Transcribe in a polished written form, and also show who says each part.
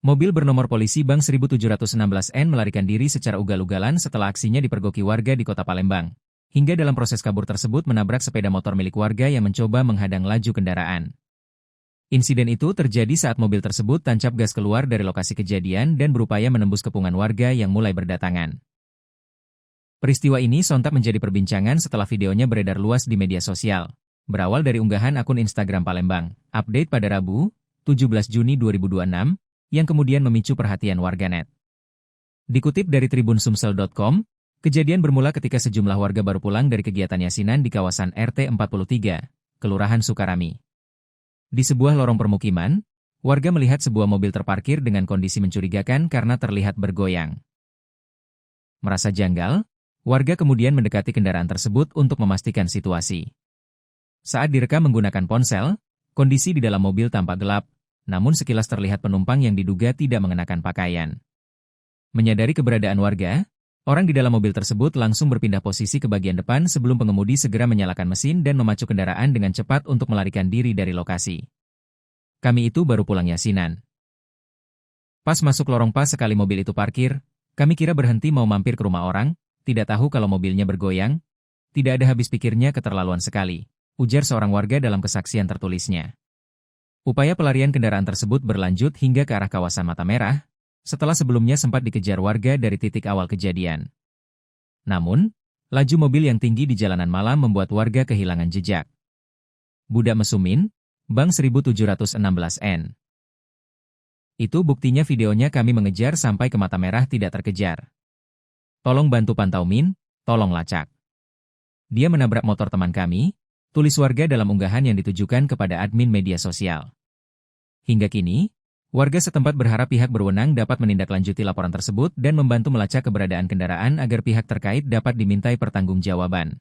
Speaker 1: Mobil bernomor polisi Bang 1716N melarikan diri secara ugal-ugalan setelah aksinya dipergoki warga di kota Palembang. Hingga dalam proses kabur tersebut menabrak sepeda motor milik warga yang mencoba menghadang laju kendaraan. Insiden itu terjadi saat mobil tersebut tancap gas keluar dari lokasi kejadian dan berupaya menembus kepungan warga yang mulai berdatangan. Peristiwa ini sontak menjadi perbincangan setelah videonya beredar luas di media sosial. Berawal dari unggahan akun Instagram Palembang, update pada Rabu, 17 Juni 2026, yang kemudian memicu perhatian warganet. Dikutip dari tribunsumsel.com, kejadian bermula ketika sejumlah warga baru pulang dari kegiatan yasinan di kawasan RT 43, Kelurahan Sukarami. Di sebuah lorong permukiman, warga melihat sebuah mobil terparkir dengan kondisi mencurigakan karena terlihat bergoyang. Merasa janggal, warga kemudian mendekati kendaraan tersebut untuk memastikan situasi. Saat direkam menggunakan ponsel, kondisi di dalam mobil tampak gelap, namun sekilas terlihat penumpang yang diduga tidak mengenakan pakaian. Menyadari keberadaan warga, orang di dalam mobil tersebut langsung berpindah posisi ke bagian depan sebelum pengemudi segera menyalakan mesin dan memacu kendaraan dengan cepat untuk melarikan diri dari lokasi. Kami itu baru pulang yasinan. Pas masuk lorong pas sekali mobil itu parkir, kami kira berhenti mau mampir ke rumah orang, tidak tahu kalau mobilnya bergoyang. Tidak ada habis pikirnya, keterlaluan sekali, ujar seorang warga dalam kesaksian tertulisnya. Upaya pelarian kendaraan tersebut berlanjut hingga ke arah kawasan Mata Merah, setelah sebelumnya sempat dikejar warga dari titik awal kejadian. Namun, laju mobil yang tinggi di jalanan malam membuat warga kehilangan jejak. Budak Mesumin, Bang 1716N. Itu buktinya, videonya kami mengejar sampai ke Mata Merah tidak terkejar. Tolong bantu pantau Min, tolong lacak. Dia menabrak motor teman kami, tulis warga dalam unggahan yang ditujukan kepada admin media sosial. Hingga kini, warga setempat berharap pihak berwenang dapat menindaklanjuti laporan tersebut dan membantu melacak keberadaan kendaraan agar pihak terkait dapat dimintai pertanggungjawaban.